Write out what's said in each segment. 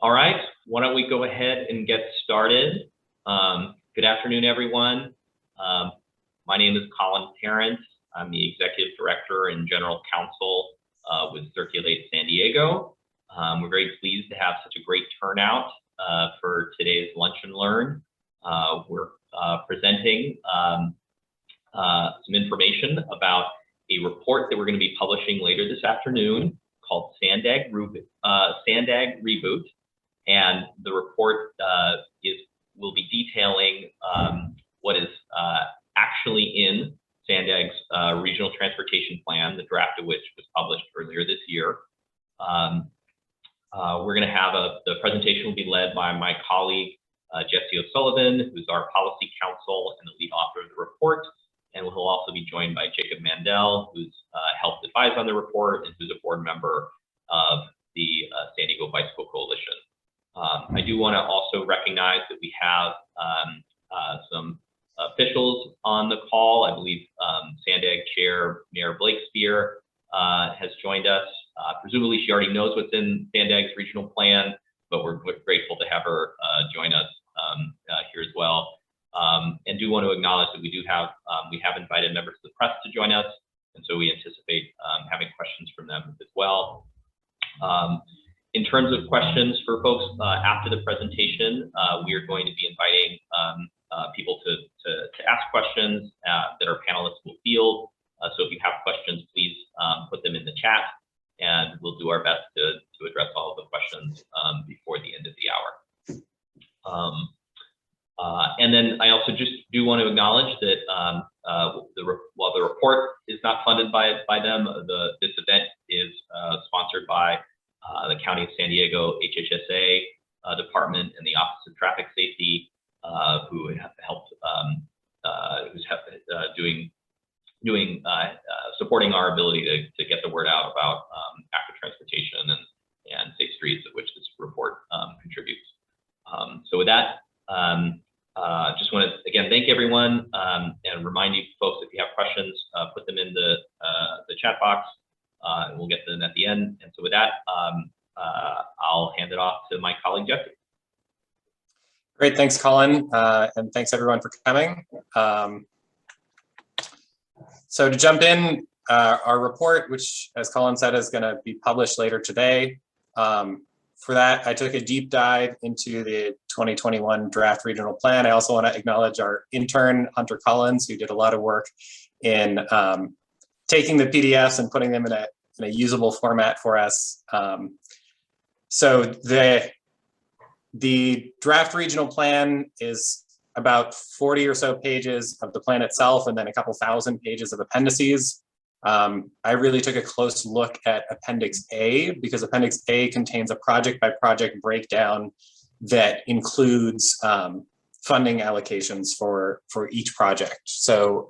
All right, why don't we go ahead and get started? Good afternoon, everyone. My name is Colin Parent. I'm the Executive Director and General Counsel with Circulate San Diego. We're very pleased to have such a great turnout for today's Lunch and Learn. We're presenting some information about a report that we're going to be publishing later this afternoon called SANDAG Reboot. And the report will be detailing what is actually in SANDAG's Regional Transportation Plan, the draft of which was published earlier this year. We're going to have the presentation will be led by my colleague, Jesse O'Sullivan, who's our policy counsel and the lead author of the report. And he'll also be joined by Jacob Mandel, who's helped advise on the report and who's a board member of the San Diego Bicycle Coalition. I do want to also recognize that we have some officials on the call. I believe SANDAG Chair Mayor Blake Spear has joined us. Presumably she already knows what's in SANDAG's regional plan, but we're grateful to have her join us here as well. And do want to acknowledge that we have invited members of the press to join us, and so we anticipate having questions from them as well. In terms of questions for folks after the presentation, we are going to be inviting people to ask questions that our panelists will field. So if you have questions, please put them in the chat, and we'll do our best to address all of the questions before the end of the hour. And then I also just do want to acknowledge that while the report is not funded by them, this event is sponsored by the County of San Diego HHSA department and the Office of Traffic Safety, who have helped supporting our ability to get the word out about active transportation and safe streets, of which this report contributes. So with that, just want to again thank everyone and remind you folks, if you have questions, put them in the chat box, and we'll get to them at the end. And so with that, I'll hand it off to my colleague Jesse. Great, thanks, Colin, and thanks everyone for coming. So to jump in, our report, which, as Colin said, is going to be published later today. For that, I took a deep dive into the 2021 draft regional plan. I also want to acknowledge our intern, Hunter Collins, who did a lot of work in taking the PDFs and putting them in a usable format for us. So the draft regional plan is about 40 or so pages of the plan itself, and then a couple thousand pages of appendices. I really took a close look at Appendix A, because Appendix A contains a project-by-project breakdown that includes funding allocations for each project. So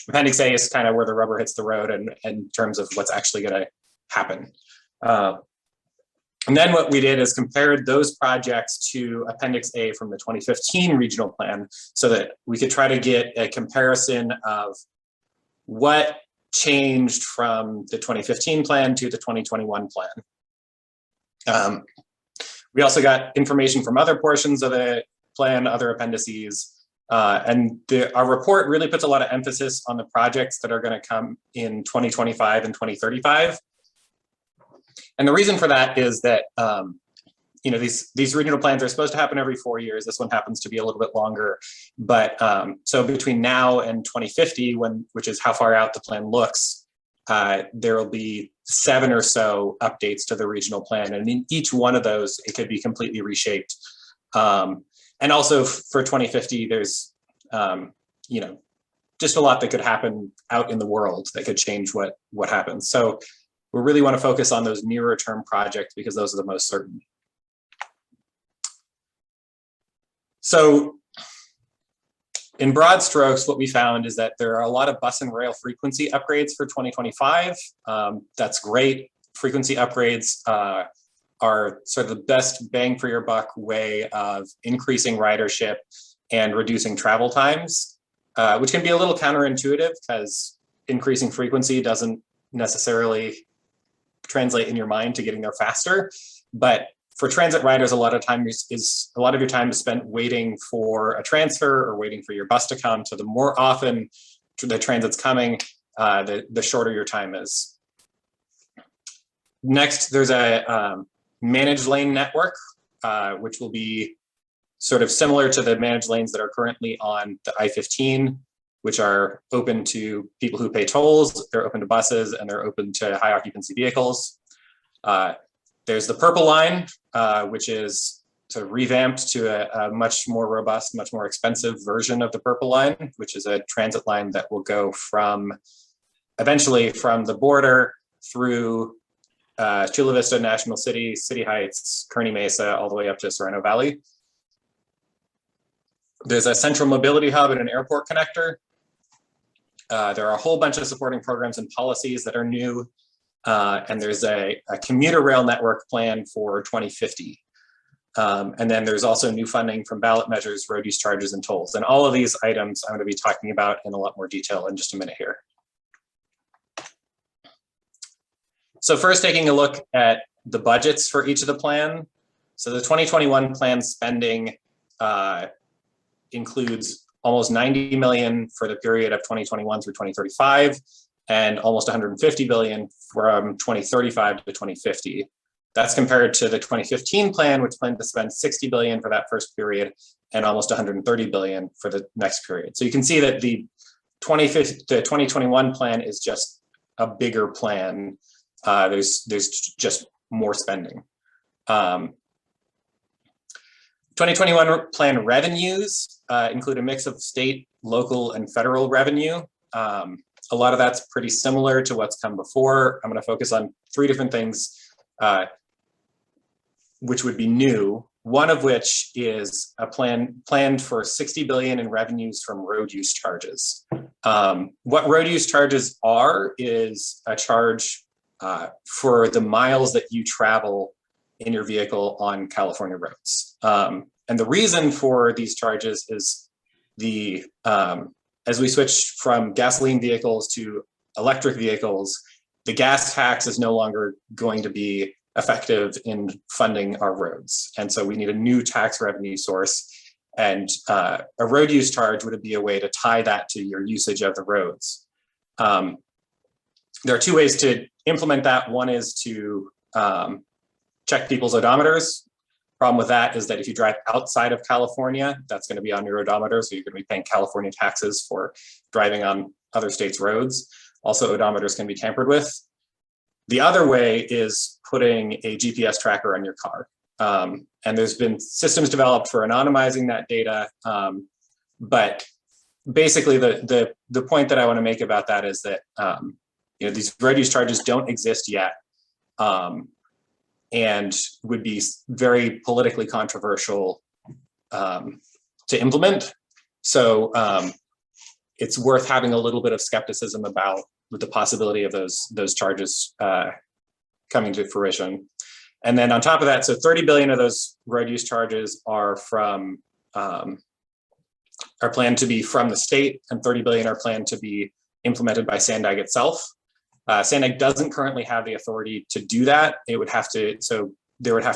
Appendix A is kind of where the rubber hits the road in terms of what's actually going to happen. And then what we did is compared those projects to Appendix A from the 2015 regional plan, so that we could try to get a comparison of what changed from the 2015 plan to the 2021 plan. We also got information from other portions of the plan, other appendices, and our report really puts a lot of emphasis on the projects that are going to come in 2025 and 2035. And the reason for that is that you know, these regional plans are supposed to happen every 4 years. This one happens to be a little bit longer, but so between now and 2050, which is how far out the plan looks, there will be 7 or so updates to the regional plan, and in each one of those, it could be completely reshaped. And also for 2050, there's you know, just a lot that could happen out in the world that could change what happens. So we really want to focus on those nearer term projects because those are the most certain. So in broad strokes, what we found is that there are a lot of bus and rail frequency upgrades for 2025. That's great. Frequency upgrades are sort of the best bang for your buck way of increasing ridership and reducing travel times, which can be a little counterintuitive because increasing frequency doesn't necessarily translate in your mind to getting there faster. But for transit riders, a lot of your time is spent waiting for a transfer or waiting for your bus to come. So the more often the transit's coming, the shorter your time is. Next, there's a managed lane network, which will be sort of similar to the managed lanes that are currently on the I-15, which are open to people who pay tolls, they're open to buses, and they're open to high occupancy vehicles. There's the Purple Line, which is sort of revamped to a much more robust, much more expensive version of the Purple Line, which is a transit line that will go eventually from the border through Chula Vista, National City, City Heights, Kearny Mesa, all the way up to Sereno Valley. There's a central mobility hub and an airport connector. There are a whole bunch of supporting programs and policies that are new. And there's a commuter rail network plan for 2050. And then there's also new funding from ballot measures, road use charges, and tolls. And all of these items I'm going to be talking about in a lot more detail in just a minute here. So first, taking a look at the budgets for each of the plan. So the 2021 plan spending includes almost 90 million for the period of 2021 through 2035, and almost 150 billion from 2035 to 2050. That's compared to the 2015 plan, which planned to spend 60 billion for that first period and almost 130 billion for the next period. So you can see that the 2021 plan is just a bigger plan. There's just more spending. 2021 plan revenues include a mix of state, local, and federal revenue. A lot of that's pretty similar to what's come before. I'm going to focus on three different things which would be new. One of which is a planned for 60 billion in revenues from road use charges. What road use charges are is a charge for the miles that you travel in your vehicle on California roads. And the reason for these charges is as we switch from gasoline vehicles to electric vehicles, the gas tax is no longer going to be effective in funding our roads. And so we need a new tax revenue source. And a road use charge would be a way to tie that to your usage of the roads. There are two ways to implement that. One is to check people's odometers. Problem with that is that if you drive outside of California, that's going to be on your odometer. So you're going to be paying California taxes for driving on other states' roads. Also, odometers can be tampered with. The other way is putting a GPS tracker on your car. And there's been systems developed for anonymizing that data. But basically, the point that I want to make about that is that these road use charges don't exist yet. And would be very politically controversial to implement. So it's worth having a little bit of skepticism about the possibility of those charges coming to fruition. And then on top of that, so 30 billion of those road use charges are planned to be from the state, and 30 billion are planned to be implemented by SANDAG itself. SANDAG doesn't currently have the authority to do that. There would have to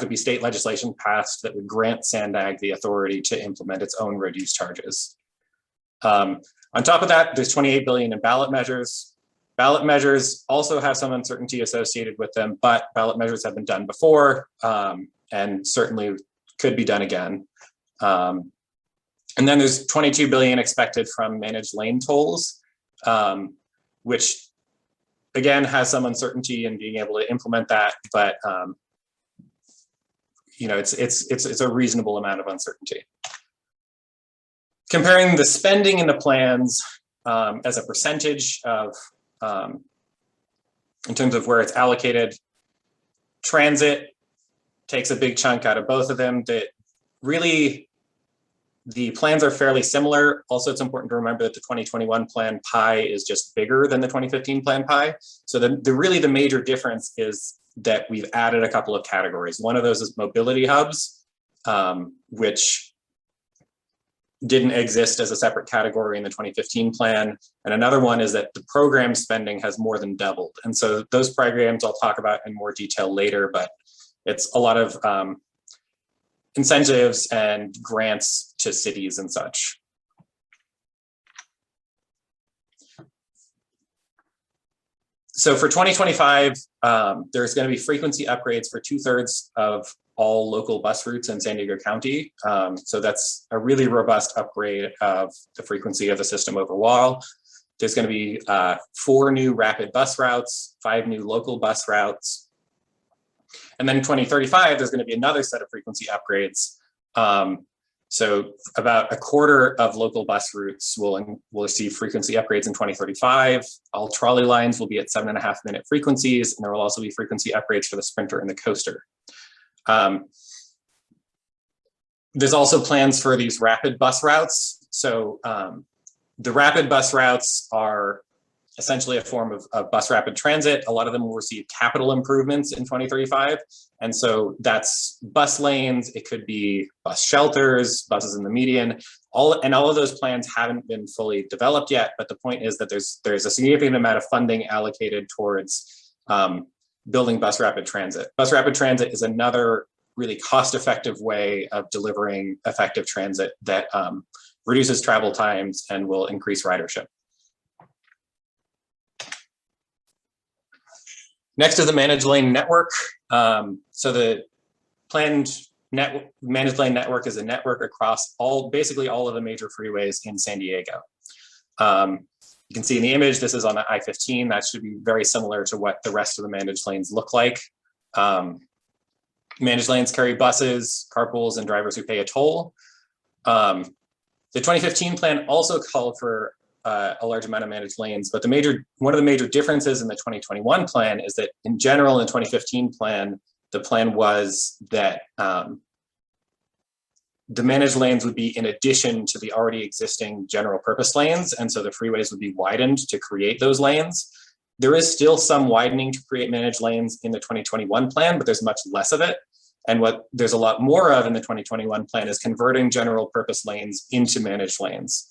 be state legislation passed that would grant SANDAG the authority to implement its own road use charges. On top of that, there's 28 billion in ballot measures. Ballot measures also have some uncertainty associated with them, but ballot measures have been done before and certainly could be done again. And then there's 22 billion expected from managed lane tolls, which again has some uncertainty in being able to implement that, but it's a reasonable amount of uncertainty. Comparing the spending in the plans as a percentage of, in terms of where it's allocated, transit takes a big chunk out of both of them. That really, the plans are fairly similar. Also, it's important to remember that the 2021 plan pie is just bigger than the 2015 plan pie. So the major difference is that we've added a couple of categories. One of those is mobility hubs, which didn't exist as a separate category in the 2015 plan. And another one is that the program spending has more than doubled. And so those programs I'll talk about in more detail later, but it's a lot of incentives and grants to cities and such. So for 2025, there's going to be frequency upgrades for 2/3 of all local bus routes in San Diego County. So that's a really robust upgrade of the frequency of the system overall. There's going to be 4 new rapid bus routes, 5 new local bus routes. And then in 2035, there's going to be another set of frequency upgrades. So about 1/4 of local bus routes will receive frequency upgrades in 2035. All trolley lines will be at 7.5-minute frequencies, and there will also be frequency upgrades for the Sprinter and the Coaster. There's also plans for these rapid bus routes. So the rapid bus routes are essentially a form of bus rapid transit. A lot of them will receive capital improvements in 2035. And so that's bus lanes, it could be bus shelters, buses in the median, all of those plans haven't been fully developed yet, but the point is that there's a significant amount of funding allocated towards building bus rapid transit. Bus rapid transit is another really cost-effective way of delivering effective transit that reduces travel times and will increase ridership. Next is the managed lane network. So the planned managed lane network is a network across basically all of the major freeways in San Diego. You can see in the image, this is on the I-15. That should be very similar to what the rest of the managed lanes look like. Managed lanes carry buses, carpools, and drivers who pay a toll. The 2015 plan also called for a large amount of managed lanes, but one of the major differences in the 2021 plan is that in general, in the 2015 plan, the plan was that the managed lanes would be in addition to the already existing general purpose lanes, and so the freeways would be widened to create those lanes. There is still some widening to create managed lanes in the 2021 plan, but there's much less of it. And what there's a lot more of in the 2021 plan is converting general purpose lanes into managed lanes.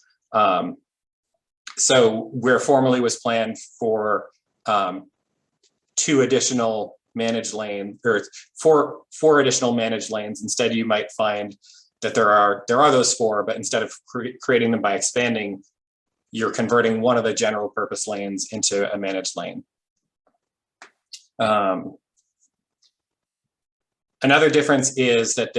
So where formerly was planned for 2 additional managed lanes, or four additional managed lanes, instead you might find that there are those 4, but instead of creating them by expanding, you're converting one of the general purpose lanes into a managed lane. Another difference is that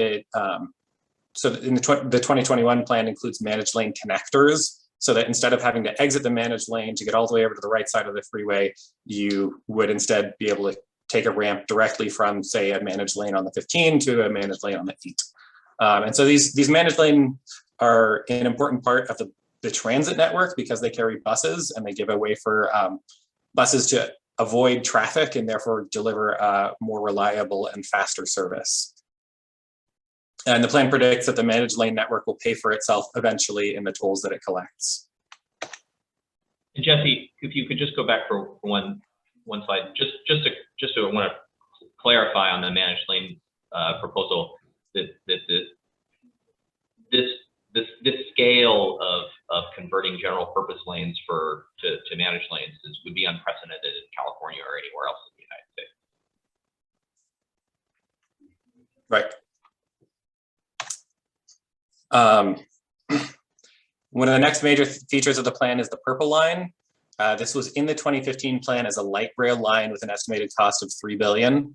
so in the 2021 plan includes managed lane connectors, so that instead of having to exit the managed lane to get all the way over to the right side of the freeway, you would instead be able to take a ramp directly from, say, a managed lane on the 15 to a managed lane on the 8. And so these managed lanes are an important part of the transit network because they carry buses and they give a way for buses to avoid traffic and therefore deliver a more reliable and faster service. And the plan predicts that the managed lane network will pay for itself eventually in the tolls that it collects. And Jesse, if you could just go back for one slide, just to want to clarify on the managed lane proposal that this scale of converting general purpose lanes to managed lanes would be unprecedented in California or anywhere else in the United States. Right. One of the next major features of the plan is the Purple Line. This was in the 2015 plan as a light rail line with an estimated cost of $3 billion.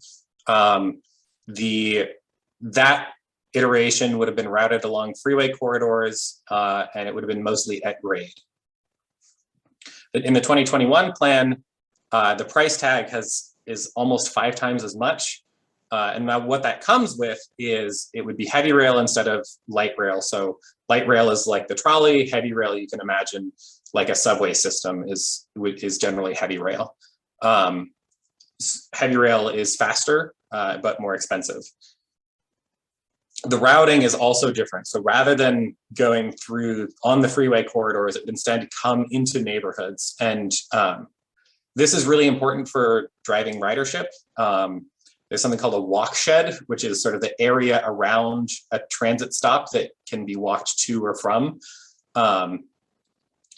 That iteration would have been routed along freeway corridors, and it would have been mostly at grade. But in the 2021 plan, the price tag is almost 5 times as much. And now what that comes with is it would be heavy rail instead of light rail. So light rail is like the trolley, heavy rail you can imagine like a subway system is generally heavy rail. Heavy rail is faster, but more expensive. The routing is also different. So rather than going through on the freeway corridors, it would instead come into neighborhoods. And this is really important for driving ridership. There's something called a walk shed, which is sort of the area around a transit stop that can be walked to or from. And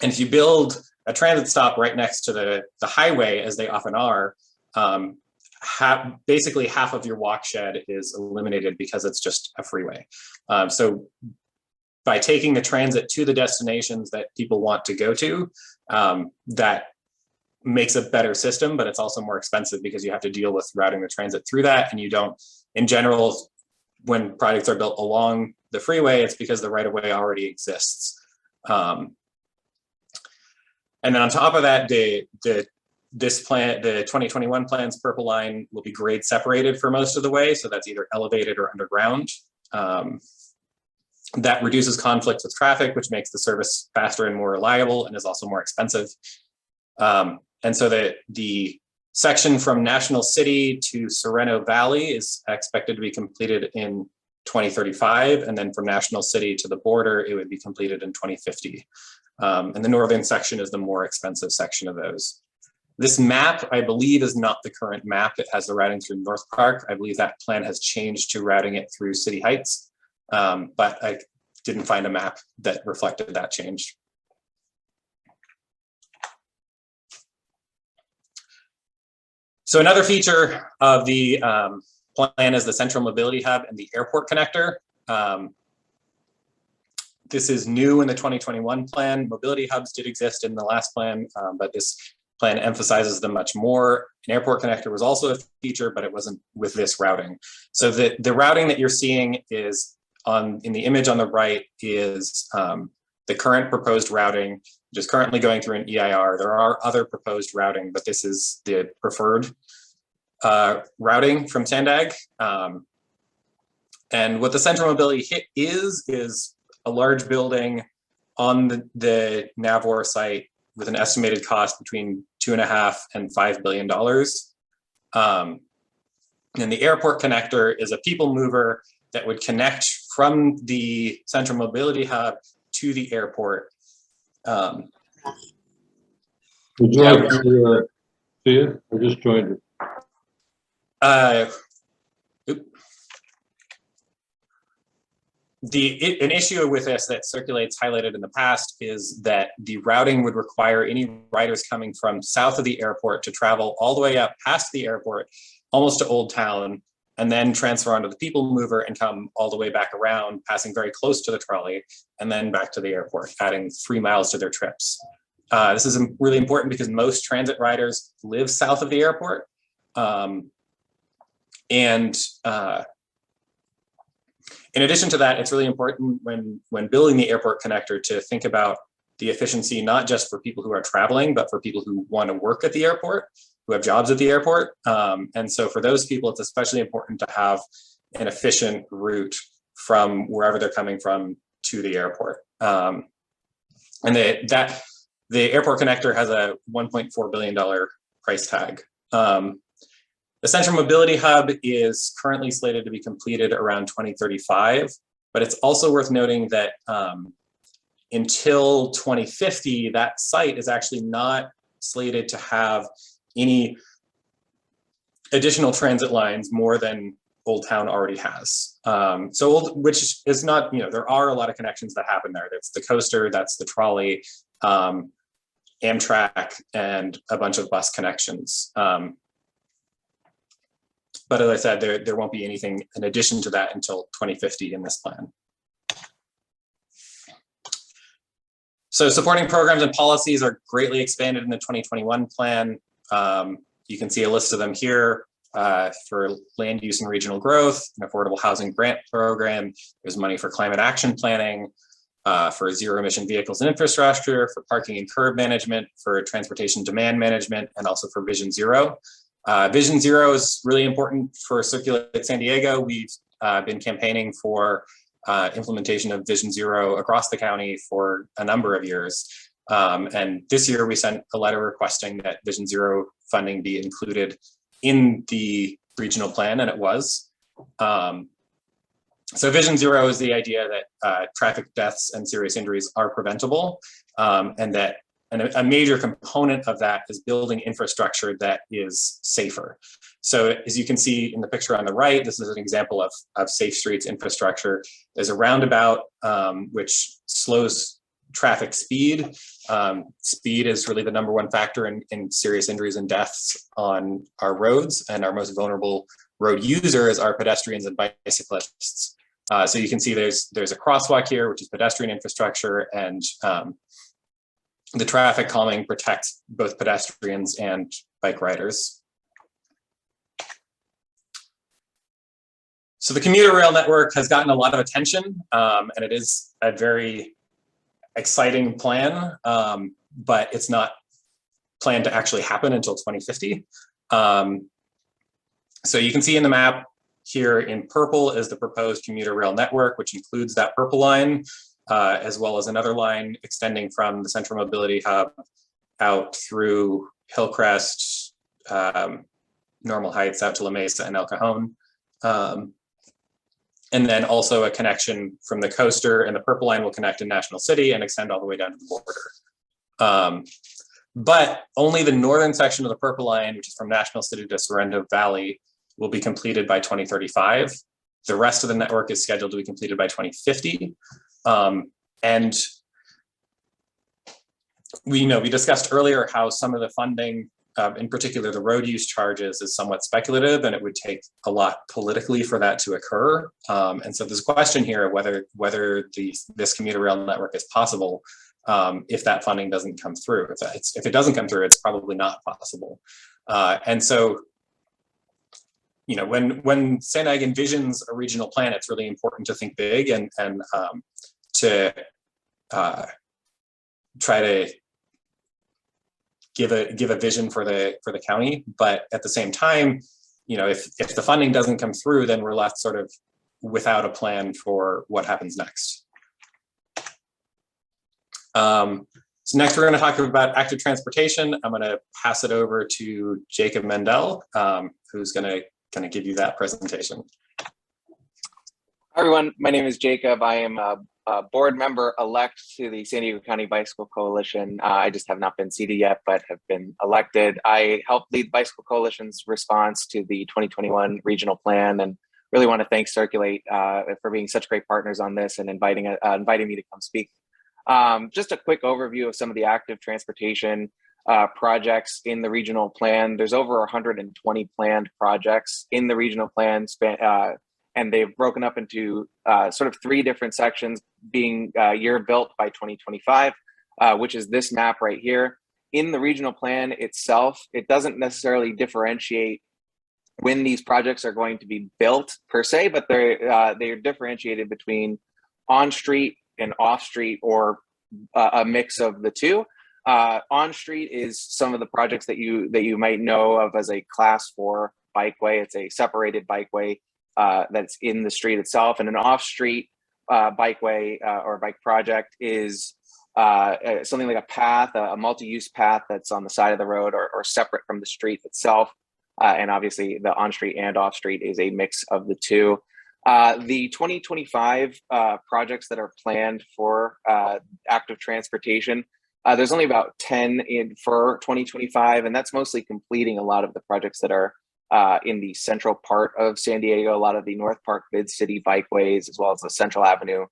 if you build a transit stop right next to the highway, as they often are, basically half of your walkshed is eliminated because it's just a freeway. So by taking the transit to the destinations that people want to go to, that makes a better system, but it's also more expensive because you have to deal with routing the transit through that. And you don't, in general, when projects are built along the freeway, it's because the right of way already exists. And then on top of that, this plan, the 2021 plan's purple line will be grade separated for most of the way. So that's either elevated or underground. That reduces conflict with traffic, which makes the service faster and more reliable and is also more expensive. And so the section from National City to Sereno Valley is expected to be completed in 2035. And then from National City to the border, it would be completed in 2050. And the northern section is the more expensive section of those. This map, I believe, is not the current map. It has the routing through North Park. I believe that plan has changed to routing it through City Heights, but I didn't find a map that reflected that change. So another feature of the plan is the central mobility hub and the airport connector. This is new in the 2021 plan. Mobility hubs did exist in the last plan, but this plan emphasizes them much more. An airport connector was also a feature, but it wasn't with this routing. So the routing that you're seeing is in the image on the right is the current proposed routing, which is currently going through an EIR. There are other proposed routing, but this is the preferred routing from SANDAG. And what the central mobility hit is a large building on the Navor site with an estimated cost between $2.5 and $5 billion. And the airport connector is a people mover that would connect from the central mobility hub to the airport. Would you like to see it? I just joined it. An issue with this that Circulate's highlighted in the past is that the routing would require any riders coming from south of the airport to travel all the way up past the airport, almost to Old Town, and then transfer onto the people mover and come all the way back around, passing very close to the trolley, and then back to the airport, adding 3 miles to their trips. This is really important because most transit riders live south of the airport. In addition to that, it's really important when building the airport connector to think about the efficiency, not just for people who are traveling, but for people who want to work at the airport, who have jobs at the airport. And so for those people, it's especially important to have an efficient route from wherever they're coming from to the airport. And the airport connector has a $1.4 billion price tag. The Central Mobility Hub is currently slated to be completed around 2035, but it's also worth noting that until 2050, that site is actually not slated to have any additional transit lines more than Old Town already has. Which is not, there are a lot of connections that happen there. That's the coaster, that's the trolley, Amtrak, and a bunch of bus connections. But as I said, there won't be anything in addition to that until 2050 in this plan. So supporting programs and policies are greatly expanded in the 2021 plan. You can see a list of them here for land use and regional growth, an affordable housing grant program. There's money for climate action planning, for zero emission vehicles and infrastructure, for parking and curb management, for transportation demand management, and also for Vision Zero. Vision Zero is really important for Circulate San Diego. We've been campaigning for implementation of Vision Zero across the county for a number of years. And this year we sent a letter requesting that Vision Zero funding be included in the regional plan, and it was. So Vision Zero is the idea that traffic deaths and serious injuries are preventable, and that a major component of that is building infrastructure that is safer. So as you can see in the picture on the right, this is an example of safe streets infrastructure. There's a roundabout which slows traffic speed Speed is really the #1 factor in serious injuries and deaths on our roads, and our most vulnerable road users are pedestrians and bicyclists. So you can see there's a crosswalk here, which is pedestrian infrastructure, and the traffic calming protects both pedestrians and bike riders. So the commuter rail network has gotten a lot of attention, and it is a very exciting plan, but it's not planned to actually happen until 2050. So you can see in the map here in purple is the proposed commuter rail network, which includes that purple line, as well as another line extending from the Central Mobility Hub out through Hillcrest, Normal Heights out to La Mesa and El Cajon. And then also a connection from the coaster, and the purple line will connect in National City and extend all the way down to the border. But only the northern section of the purple line, which is from National City to Sorrento Valley, will be completed by 2035. The rest of the network is scheduled to be completed by 2050. And we discussed earlier how some of the funding, in particular the road use charges, is somewhat speculative, and it would take a lot politically for that to occur. And so there's a question here whether this commuter rail network is possible if that funding doesn't come through. If it doesn't come through, it's probably not possible. And so, when SANDAG envisions a regional plan, it's really important to think big and to try to give a vision for the county. But at the same time, if the funding doesn't come through, then we're left sort of without a plan for what happens next. So next we're going to talk about active transportation. I'm going to pass it over to Jacob Mandel, who's going to give you that presentation. Hi everyone, my name is Jacob. I am a board member elect to the San Diego County Bicycle Coalition. I just have not been seated yet, but have been elected. I helped lead Bicycle Coalition's response to the 2021 regional plan, and really want to thank Circulate for being such great partners on this and inviting me to come speak. Just a quick overview of some of the active transportation projects in the regional plan. There's over 120 planned projects in the regional plan, and they've broken up into sort of 3 different sections, being year built by 2025, which is this map right here. In the regional plan itself, it doesn't necessarily differentiate when these projects are going to be built per se, but they're differentiated between on-street and off-street, or a mix of the two. On-street is some of the projects that you might know of as a Class 4 bikeway. It's a separated bikeway that's in the street itself, and an off-street bikeway or bike project is something like a path, a multi-use path that's on the side of the road or separate from the street itself. And obviously the on-street and off-street is a mix of the two. The 2025 projects that are planned for active transportation, there's only about 10 for 2025, and that's mostly completing a lot of the projects that are in the central part of San Diego, a lot of the North Park Mid-City bikeways, as well as the Central Avenue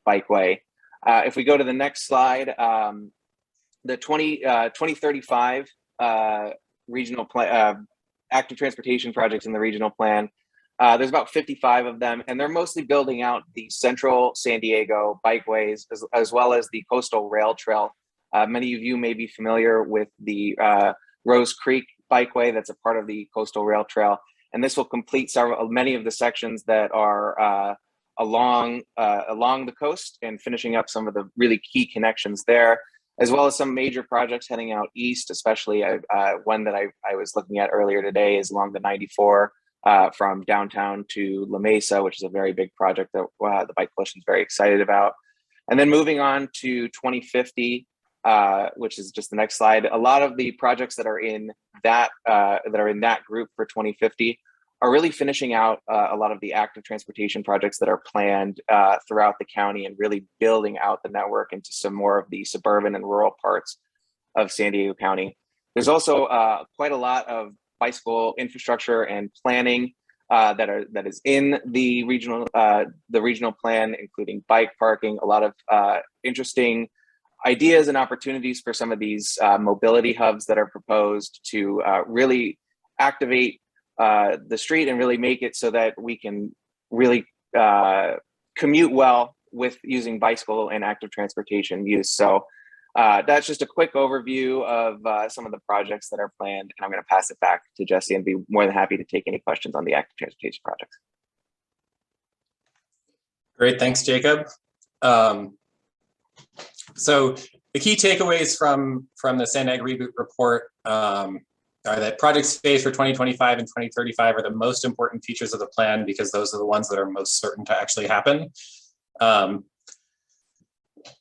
bikeway. If we go to the next slide, the 2035 regional plan, active transportation projects in the regional plan, there's about 55 of them, and they're mostly building out the Central San Diego bikeways, as well as the Coastal Rail Trail. Many of you may be familiar with the Rose Creek bikeway that's a part of the Coastal Rail Trail, and this will complete many of the sections that are along the coast and finishing up some of the really key connections there, as well as some major projects heading out east, especially one that I was looking at earlier today is along the 94 from downtown to La Mesa, which is a very big project that the Bike Coalition is very excited about. And then moving on to 2050, which is just the next slide. A lot of the projects that are in that group for 2050 are really finishing out a lot of the active transportation projects that are planned throughout the county, and really building out the network into some more of the suburban and rural parts of San Diego County. There's also quite a lot of bicycle infrastructure and planning that is in the regional plan, including bike parking, a lot of interesting ideas and opportunities for some of these mobility hubs that are proposed to really activate the street and really make it so that we can really commute well with using bicycle and active transportation use. So that's just a quick overview of some of the projects that are planned. And I'm going to pass it back to Jesse and be more than happy to take any questions on the active transportation projects. Great, thanks, Jacob. So the key takeaways from the SANDAG Reboot report are that projects phased for 2025 and 2035 are the most important features of the plan because those are the ones that are most certain to actually happen.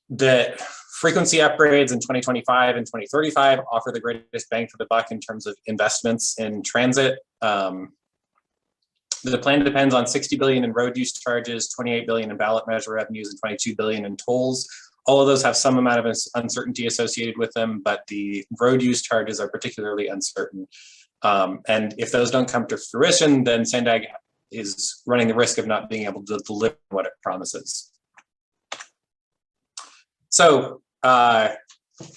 That frequency upgrades in 2025 and 2035 offer the greatest bang for the buck in terms of investments in transit. The plan depends on $60 billion in road use charges, $28 billion in ballot measure revenues, and $22 billion in tolls. All of those have some amount of uncertainty associated with them, but the road use charges are particularly uncertain. And if those don't come to fruition, then SANDAG is running the risk of not being able to deliver what it promises. So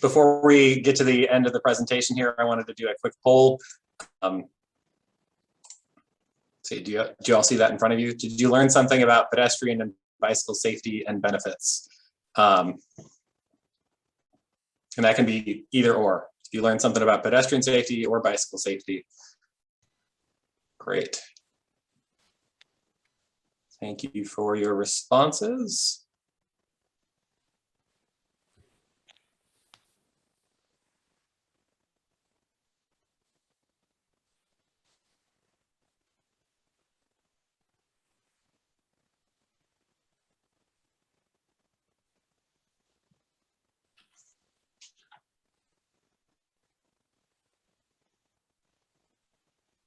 before we get to the end of the presentation here, I wanted to do a quick poll. Do you all see that in front of you? Did you learn something about pedestrian and bicycle safety and benefits? And that can be either or. If you learn something about pedestrian safety or bicycle safety, great. Thank you for your responses.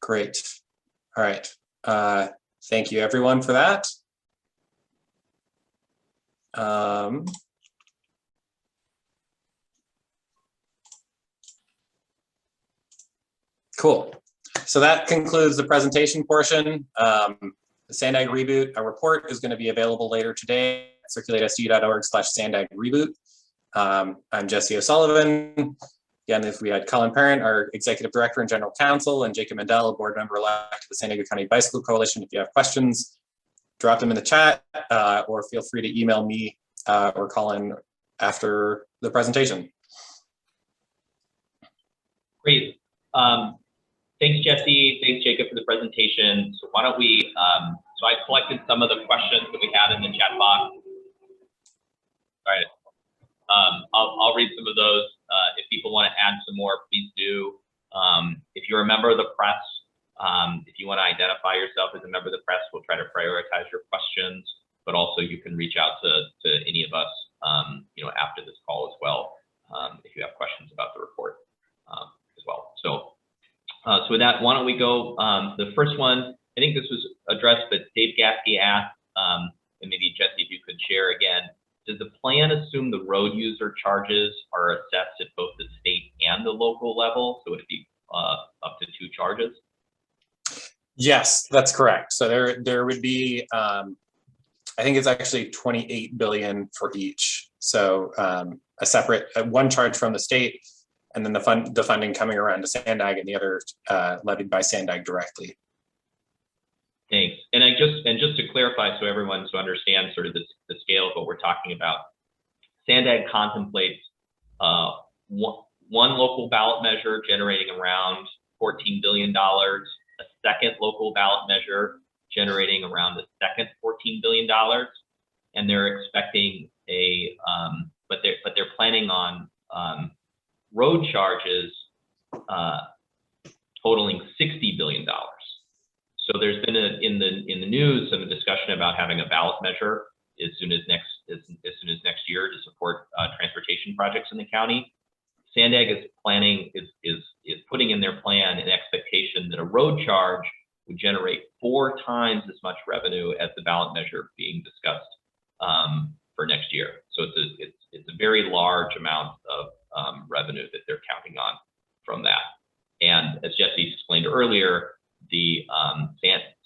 Great. All right. Thank you, everyone, for that. Cool. So that concludes the presentation portion. The SANDAG Reboot, a report is going to be available later today at circulatesdu.org/SANDAG Reboot. I'm Jesse O'Sullivan. Again, if we had Colin Parent, our Executive Director and General Counsel, and Jacob Mandel, a board member elect of the San Diego County Bicycle Coalition. If you have questions, drop them in the chat or feel free to email me or Colin after the presentation. Great. Thanks, Jesse. Thanks, Jacob, for the presentation. So why don't we, so I collected some of the questions that we had in the chat box. All right. I'll read some of those. If people want to add some more, please do. If you're a member of the press, if you want to identify yourself as a member of the press, we'll try to prioritize your questions, but also you can reach out to any of us, after this call as well, if you have questions about the report as well. So with that, why don't we go, the first one, I think this was addressed, but Dave Gatsky asked, and maybe Jesse, if you could share again, does the plan assume the road user charges are assessed at both the state and the local level? So it'd be up to 2 charges? Yes, that's correct. So there would be, I think it's actually 28 billion for each. So a separate one charge from the state, and then the funding coming around to SANDAG, and the other levied by SANDAG directly. Thanks. And just to clarify, so everyone understands sort of the scale of what we're talking about, SANDAG contemplates one local ballot measure generating around $14 billion, a second local ballot measure generating around a second $14 billion, and they're expecting but they're planning on road charges totaling $60 billion. So there's been in the news some discussion about having a ballot measure as soon as next year to support transportation projects in the county. SANDAG is planning is putting in their plan an expectation that a road charge would generate 4 times as much revenue as the ballot measure being discussed for next year. So it's a very large amount of revenue that they're counting on from that. And as Jesse explained earlier, the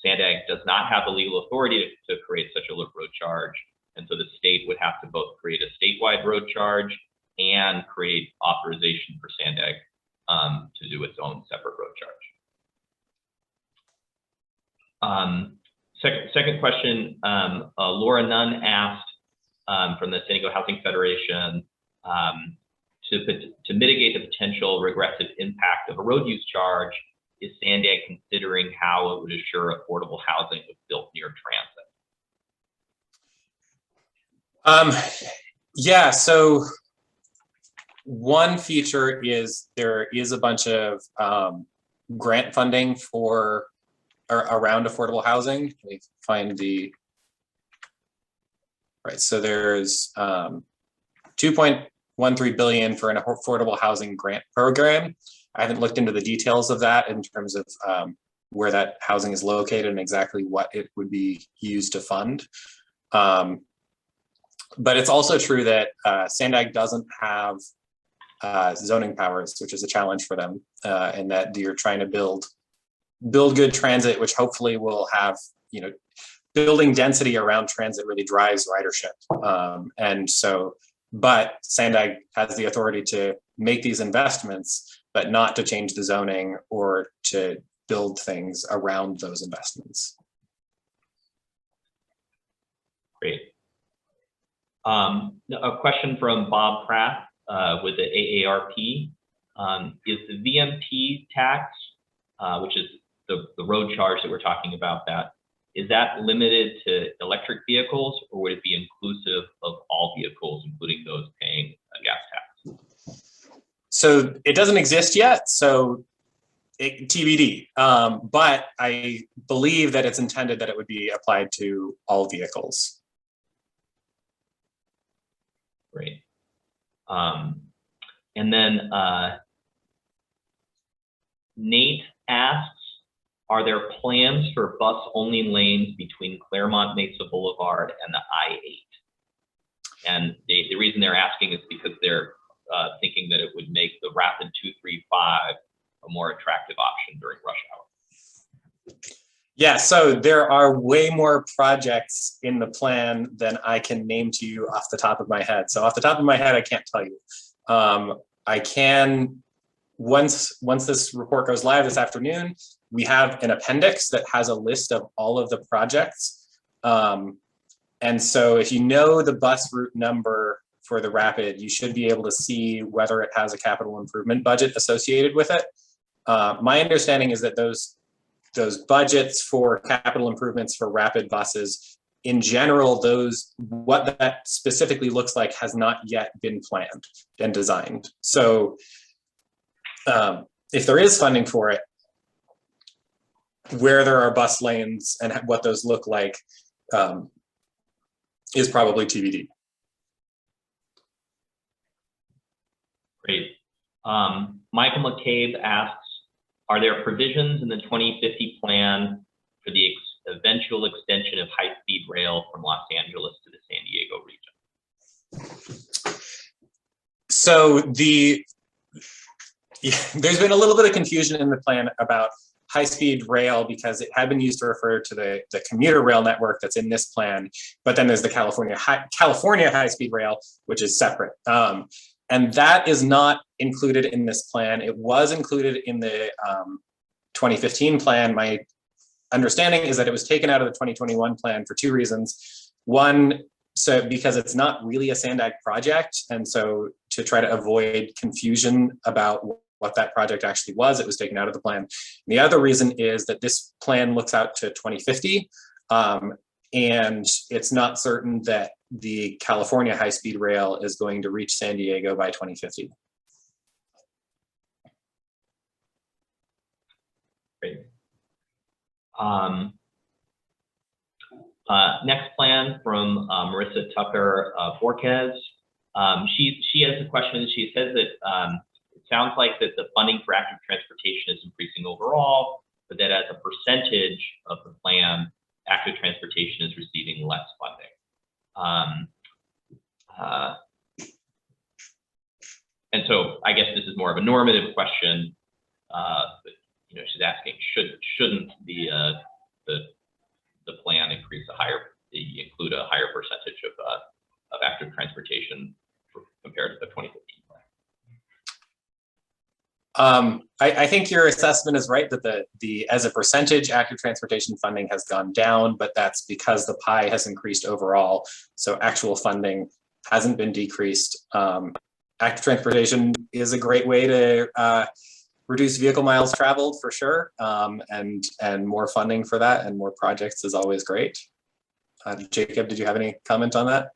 SANDAG does not have the legal authority to create such a road charge, and so the state would have to both create a statewide road charge create authorization for SANDAG to do its own separate road charge. Second question, Laura Nunn asked from the San Diego Housing Federation to mitigate the potential regressive impact of a road use charge, is SANDAG considering how it would assure affordable housing was built near transit? Yeah, so one feature is there is a bunch of grant funding for or around affordable housing. Let me find the right. So there's 2.13 billion for an affordable housing grant program. I haven't looked into the details of that in terms of where that housing is located and exactly what it would be used to fund. But it's also true that SANDAG doesn't have zoning powers, which is a challenge for them, and that you're trying to build good transit, which hopefully will have, you know, building density around transit really drives ridership. And so, but SANDAG has the authority to make these investments, but not to change the zoning or to build things around those investments. Great. A question from Bob Pratt with the AARP. Is the VMP tax, which is the road charge that we're talking about, is that limited to electric vehicles, or would it be inclusive of all vehicles, including those paying a gas tax? So it doesn't exist yet, so TBD. But I believe that it's intended that it would be applied to all vehicles. Great. And then Nate asks, are there plans for bus-only lanes between Claremont, Mesa Boulevard and the I-8? And the reason they're asking is because they're thinking that it would make the Rapid 235 a more attractive option during rush hour. Yeah, so there are way more projects in the plan than I can name to you off the top of my head. So off the top of my head, I can't tell you. I can, once this report goes live this afternoon, we have an appendix that has a list of all of the projects. And so if you know the bus route number for the Rapid, you should be able to see whether it has a capital improvement budget associated with it. My understanding is that those budgets for capital improvements for Rapid buses, in general, what that specifically looks like has not yet been planned and designed. So if there is funding for it, where there are bus lanes and what those look like is probably TBD. Great. Michael McCabe asks, are there provisions in the 2050 plan for the eventual extension of high-speed rail from Los Angeles to the San Diego region? So there's been a little bit of confusion in the plan about high-speed rail because it had been used to refer to the commuter rail network that's in this plan, but then there's the California high-speed rail, which is separate. And that is not included in this plan. It was included in the 2015 plan. My understanding is that it was taken out of the 2021 plan for two reasons. One, so because it's not really a SANDAG project, and so to try to avoid confusion about what that project actually was, it was taken out of the plan. And the other reason is that this plan looks out to 2050, and it's not certain that the California high-speed rail is going to reach San Diego by 2050. Great. Next plan from Marissa Tucker Forquez. She has a question. She says that it sounds like that the funding for active transportation is increasing overall, but that as a percentage of the plan, active transportation is receiving less funding. And so I guess this is more of a normative question, but she's asking, shouldn't the plan include a higher percentage of active transportation compared to the 2015 plan? I think your assessment is right that the as a percentage active transportation funding has gone down, but that's because the pie has increased overall. So actual funding hasn't been decreased. Active transportation is a great way to reduce vehicle miles traveled for sure, and more funding for that and more projects is always great. Jacob, did you have any comment on that?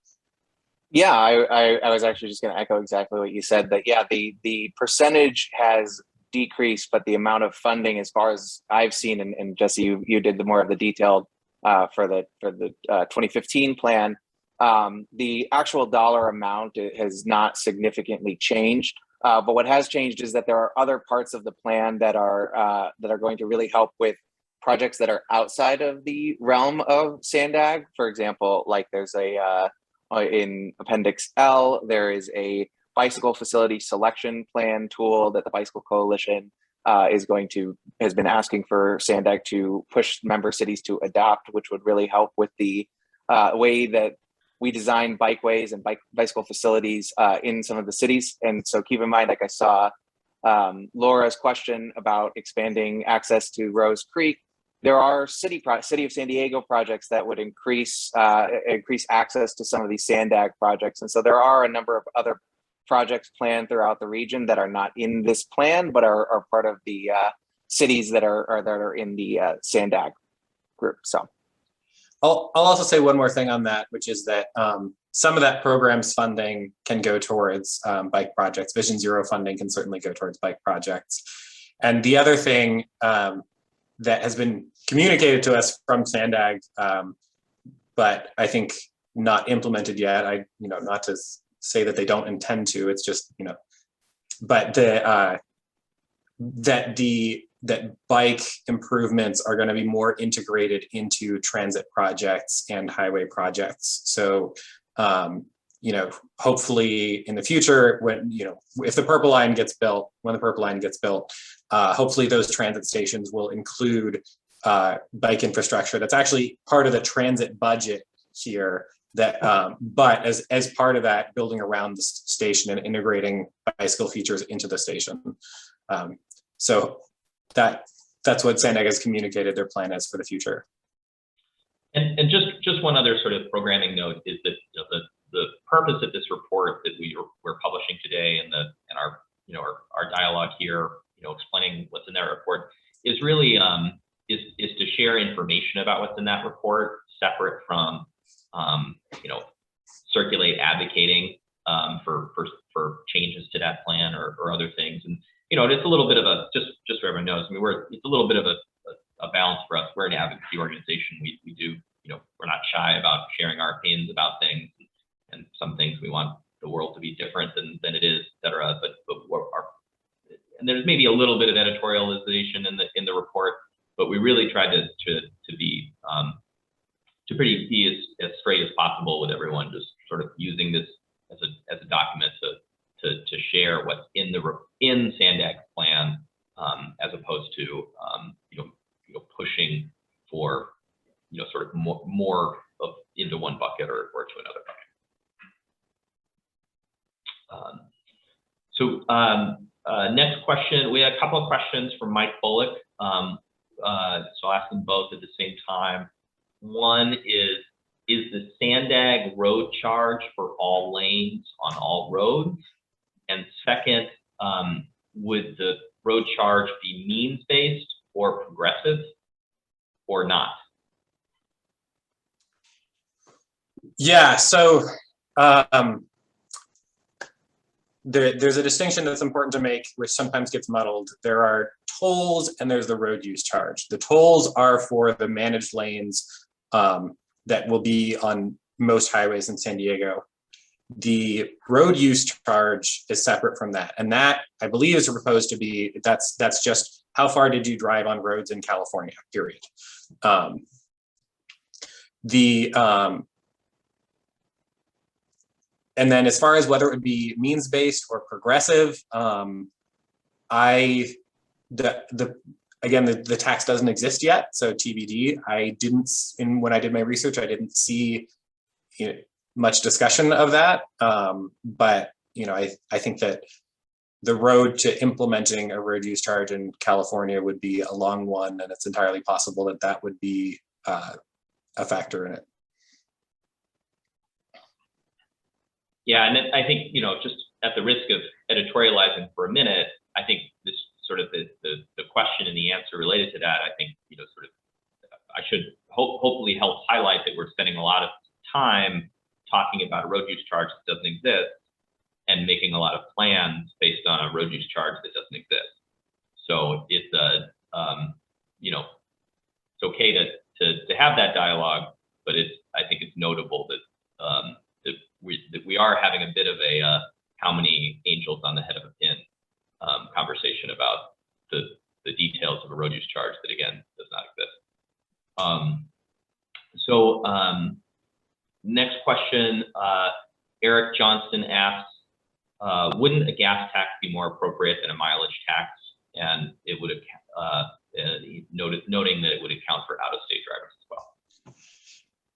Yeah, I was actually just going to echo exactly what you said, that yeah, the percentage has decreased, but the amount of funding, as far as I've seen, and Jesse, you did the more of the detailed for the 2015 plan, the actual dollar amount has not significantly changed. But what has changed is that there are other parts of the plan that are going to really help with projects that are outside of the realm of SANDAG. For example, like there's in Appendix L, there is a bicycle facility selection plan tool that the Bicycle Coalition has been asking for SANDAG to push member cities to adopt, which would really help with the way that we design bikeways and bicycle facilities in some of the cities. And so keep in mind, like I saw Laura's question about expanding access to Rose Creek. There are City of San Diego projects that would increase access to some of these SANDAG projects. And so there are a number of other projects planned throughout the region that are not in this plan, but are part of the cities that are in the SANDAG group. So I'll also say one more thing on that, which is that some of that program's funding can go towards bike projects. Vision Zero funding can certainly go towards bike projects. And the other thing that has been communicated to us from SANDAG, but I think not implemented yet. Not to say that they don't intend to. It's just but that bike improvements are going to be more integrated into transit projects and highway projects. So hopefully in the future, when if the Purple Line gets built, hopefully those transit stations will include bike infrastructure that's actually part of the transit budget here. That but as part of that, building around the station and integrating bicycle features into the station. So that's what SANDAG has communicated their plan is for the future. And just one other sort of programming note is that the purpose of this report that we're publishing today and our dialogue here, explaining what's in that report, is really is to share information about what's in that report, separate from Circulate advocating for changes to that plan or other things. And it's a little bit of a just so everyone knows. I mean, it's a little bit of a balance for us. We're an advocacy organization. We do we're not shy about sharing our opinions about things, and some things we want the world to be different than it is, et cetera. But and there's maybe a little bit of editorialization in the report, but we really tried to be be as straight as possible with everyone, just sort of using this as a document to share what's in SANDAG's plan, as opposed to pushing for sort of more of into one bucket or to another bucket. Next question, we had a couple of questions from Mike Bullock, so I'll ask them both at the same time. One is the SANDAG road charge for all lanes on all roads? And second, would the road charge be means-based or progressive or not? Yeah, so there's a distinction that's important to make, which sometimes gets muddled. There are tolls and there's the road use charge. The tolls are for the managed lanes that will be on most highways in San Diego. The road use charge is separate from that. And that, I believe, is proposed to be, that's just how far did you drive on roads in California, period. And then as far as whether it would be means-based or progressive, again, the tax doesn't exist yet, so TBD. When I did my research, I didn't see much discussion of that. But I think that the road to implementing a road use charge in California would be a long one, and it's entirely possible that that would be a factor in it. Yeah, and then I think, you know, just at the risk of editorializing for a minute, I think this sort of the question and the answer related to that, I think, you know, sort of, I should hopefully help highlight that we're spending a lot of time talking about a road use charge that doesn't exist and making a lot of plans based on a road use charge that doesn't exist. So it's you know, it's okay to have that dialogue, but I think it's notable that that we are having a bit of a how many angels on the head of a pin conversation about the details of a road use charge that again does not exist. Next question, Eric Johnson asks, wouldn't a gas tax be more appropriate than a mileage tax? And it would noting that it would account for out-of-state drivers as well.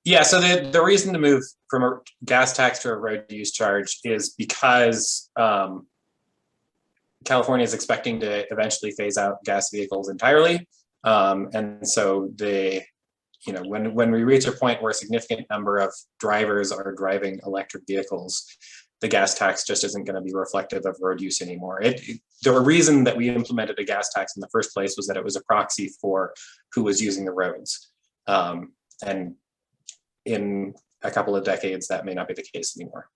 Yeah, so the reason to move from a gas tax to a road use charge is because California is expecting to eventually phase out gas vehicles entirely. And so you know, when we reach a point where a significant number of drivers are driving electric vehicles, the gas tax just isn't going to be reflective of road use anymore. The reason that we implemented a gas tax in the first place was that it was a proxy for who was using the roads. And in a couple of decades, that may not be the case anymore.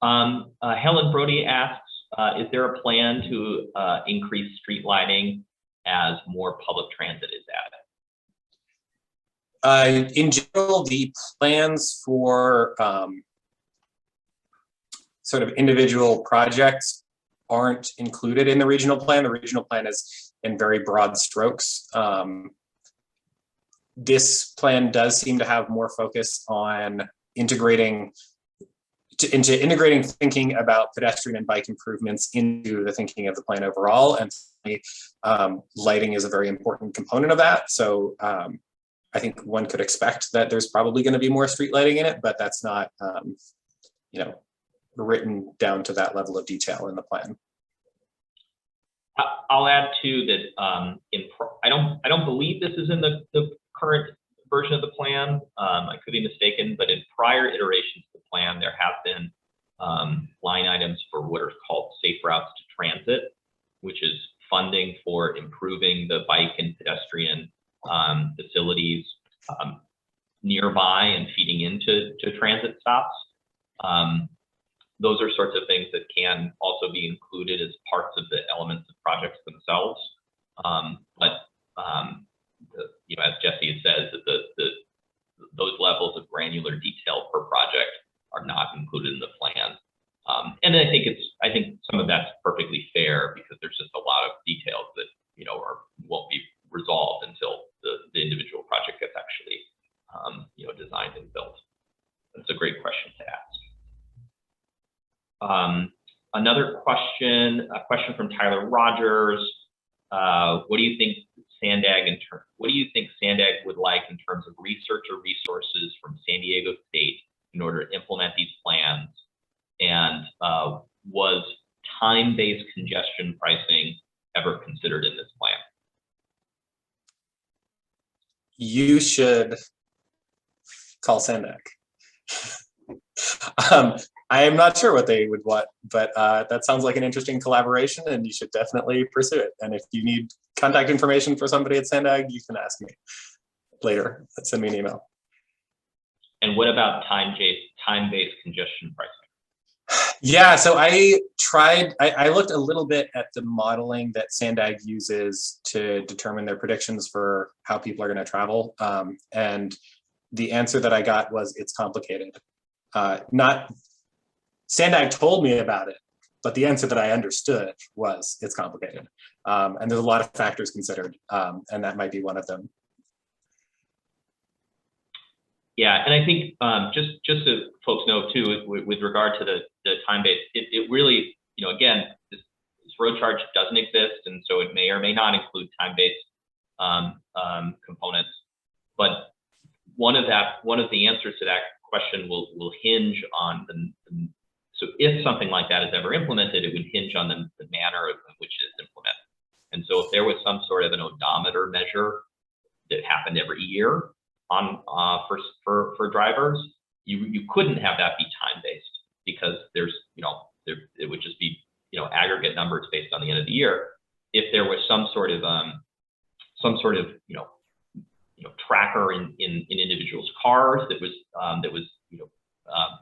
Helen Brody asks, is there a plan to increase street lighting as more public transit is added? In general, the plans for sort of individual projects aren't included in the regional plan. The regional plan is in very broad strokes. This plan does seem to have more focus on integrating thinking about pedestrian and bike improvements into the thinking of the plan overall. And lighting is a very important component of that. So I think one could expect that there's probably going to be more street lighting in it, but that's not, you know, written down to that level of detail in the plan. I'll add too that I don't believe this is in the current version of the plan. I could be mistaken, but in prior iterations of the plan, there have been line items for what are called safe routes to transit, which is funding for improving the bike and pedestrian facilities nearby and feeding into transit stops. Those are sorts of things that can also be included as parts of the elements of projects themselves. You know, as Jesse says, that those levels of granular detail per project are not included in the plan. And I think some of that's perfectly fair because there's just a lot of details that, you know, won't be resolved until the individual project gets actually, you know, designed and built. That's a great question to ask. Another question, a question from Tyler Rogers. What do you think SANDAG would like in terms of research or resources from San Diego State in order to implement these plans? And was time-based congestion pricing ever considered in this plan? You should call SANDAG. I am not sure what they would want, but that sounds like an interesting collaboration and you should definitely pursue it. And if you need contact information for somebody at SANDAG, you can ask me later. Send me an email. And what about time-based congestion pricing? Yeah, so I looked a little bit at the modeling that SANDAG uses to determine their predictions for how people are going to travel. And the answer that I got was it's complicated. SANDAG told me about it, but the answer that I understood was it's complicated. And there's a lot of factors considered, and that might be one of them. Yeah, and I think just so folks know too, with regard to the time-based, it really, you know, again, this road charge doesn't exist, and so it may or may not include time-based components. But one of the answers to that question will hinge on So if something like that is ever implemented, it would hinge on the manner in which it is implemented. And so if there was some sort of an odometer measure that happened every year on for drivers, you couldn't have that be time-based, because there's, it would just be, aggregate numbers based on the end of the year. If there was some sort of tracker in individuals' cars that was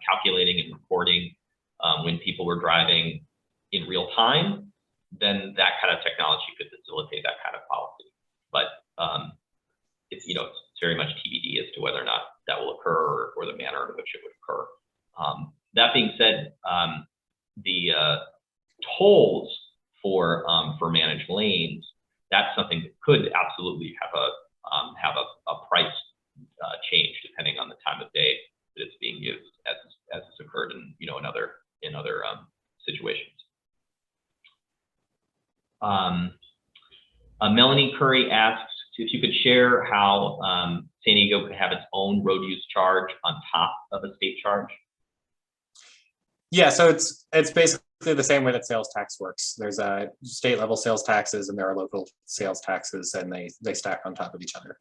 calculating and recording when people were driving in real time, then that kind of technology could facilitate that kind of policy. But it's very much TBD as to whether or not that will occur, or the manner in which it would occur. That being said, the tolls for managed lanes, that's something that could absolutely have a price change depending on the time of day that it's being used, as has occurred in in other situations. Melanie Curry asks if you could share how San Diego could have its own road use charge on top of a state charge. Yeah, so it's basically the same way that sales tax works. There's a state level sales taxes and there are local sales taxes, and they stack on top of each other.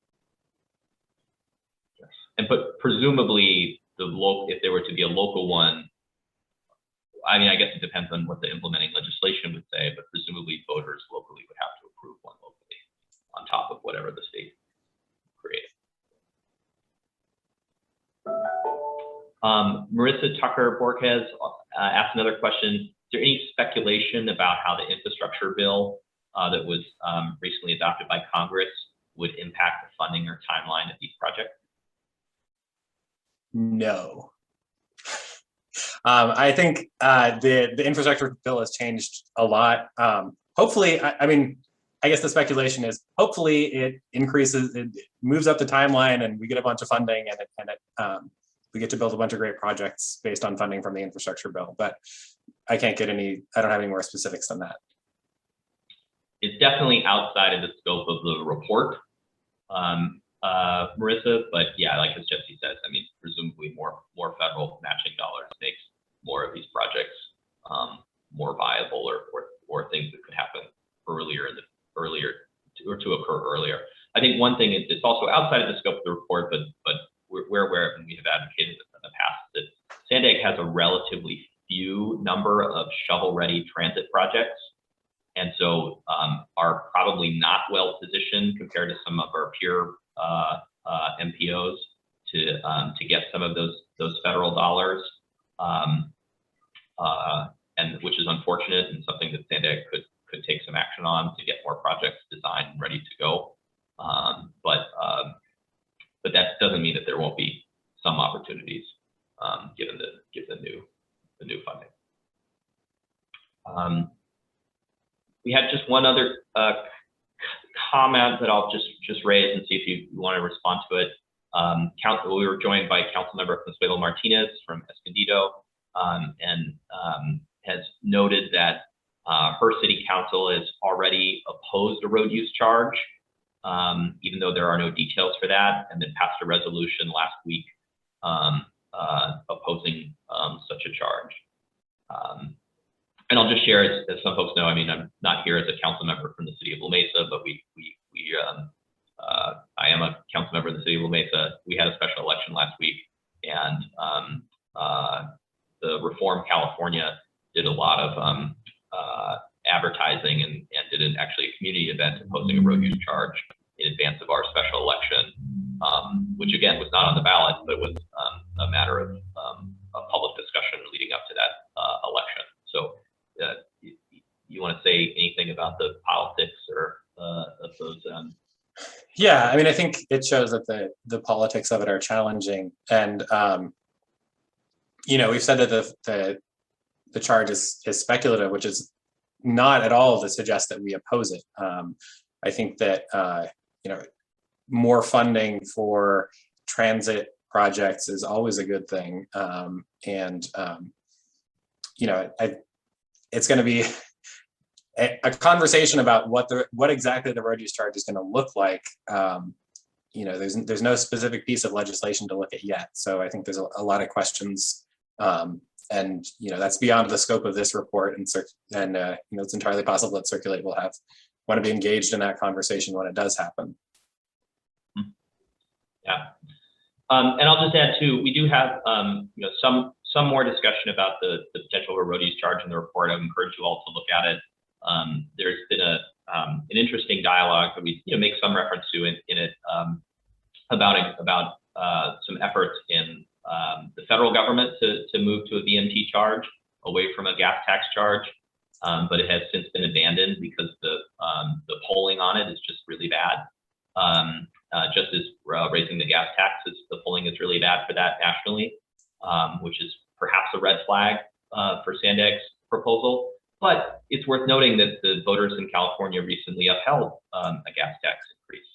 But presumably if there were to be a local one, I mean, I guess it depends on what the implementing legislation would say, but presumably voters locally would have to approve one locally on top of whatever the state created. Marissa Tucker Borges asked another question. Is there any speculation about how the infrastructure bill that was recently adopted by Congress would impact the funding or timeline of these projects? No. I think the infrastructure bill has changed a lot. Hopefully, I guess the speculation is hopefully it increases, it moves up the timeline, and we get a bunch of funding, and we get to build a bunch of great projects based on funding from the infrastructure bill. But I don't have any more specifics than that. It's definitely outside of the scope of the report, Marissa, but yeah, like as Jesse says, I mean, presumably more federal matching dollars makes more of these projects more viable, or things that could happen earlier to occur earlier. I think one thing is it's also outside of the scope of the report, but we're aware of, and we have advocated in the past, that SANDAG has a relatively few number of shovel-ready transit projects, and so are probably not well positioned compared to some of our peer MPOs to get some of those federal dollars, and which is unfortunate, and something that SANDAG could take some action on to get more projects designed and ready to go. But that doesn't mean that there won't be some opportunities given the new funding. We had just one other comment that I'll just raise and see if you want to respond to it. We were joined by Councilmember Consuelo Martinez from Escondido, and has noted that her city council has already opposed a road use charge, even though there are no details for that, and then passed a resolution last week opposing such a charge. And I'll just share, as some folks know, I mean, I'm not here as a council member from the city of La Mesa, but I am a council member in the city of La Mesa. We had a special election last week, and the Reform California did a lot of advertising and did actually a community event opposing a road use charge in advance of our special election, which again was not on the ballot, but was a matter of a public discussion leading up to that election. So you want to say anything about the politics or of those? Yeah, I mean, I think it shows that the politics of it are challenging, and we've said that the charge is speculative, which is not at all to suggest that we oppose it. I think that more funding for transit projects is always a good thing, it's going to be a conversation about what exactly the road use charge is going to look like. There's no specific piece of legislation to look at yet, so I think there's a lot of questions And that's beyond the scope of this report, and it's entirely possible that Circulate will want to be engaged in that conversation when it does happen. Yeah, and I'll just add too, we do have some more discussion about the potential of a road use charge in the report. I would encourage you all to look at it. There's been an interesting dialogue that we make some reference to in it about some efforts in the federal government to move to a VMT charge away from a gas tax charge, but it has since been abandoned because the polling on it is just really bad. Just as raising the gas taxes, the polling is really bad for that nationally, which is perhaps a red flag for SANDAG's proposal. But it's worth noting that the voters in California recently upheld a gas tax increase.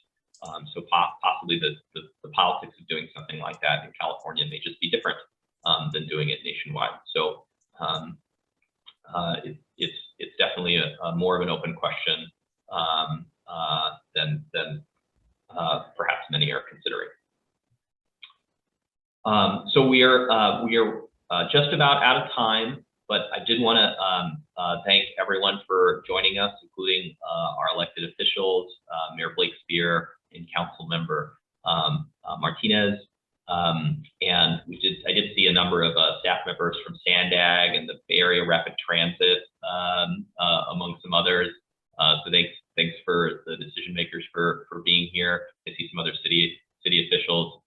So possibly the politics of doing something like that in California may just be different than doing it nationwide. So it's definitely a more of an open question than perhaps many are considering. So we are just about out of time, but I did want to thank everyone for joining us, including our elected officials, Mayor Blakespear and Council Member Martinez. And I did see a number of staff members from SANDAG and the Bay Area Rapid Transit, among some others. So thanks for the decision makers for being here. I see some other city officials.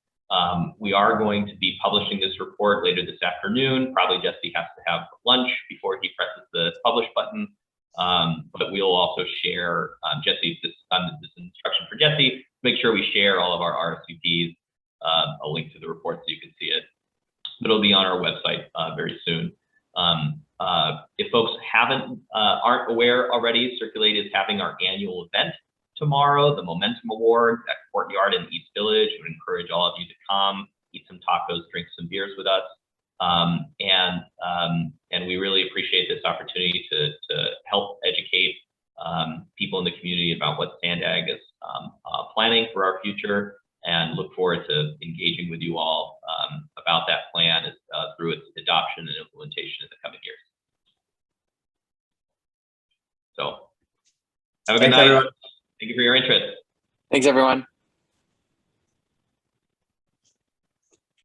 We are going to be publishing this report later this afternoon. Probably Jesse has to have lunch before he presses the publish button. But we'll also share, Jesse, this instruction for Jesse, make sure we share all of our RSVPs, a link to the report so you can see it. But it'll be on our website very soon. If folks aren't aware already, Circulate is having our annual event tomorrow, the Momentum Awards at Courtyard in East Village. I would encourage all of you to come, eat some tacos, drink some beers with us. And we really appreciate this opportunity to help educate people in the community about what SANDAG is planning for our future, and look forward to engaging with you all about that plan through its adoption and implementation in the coming years. So have a good night. Everyone. Thank you for your interest. Thanks, everyone.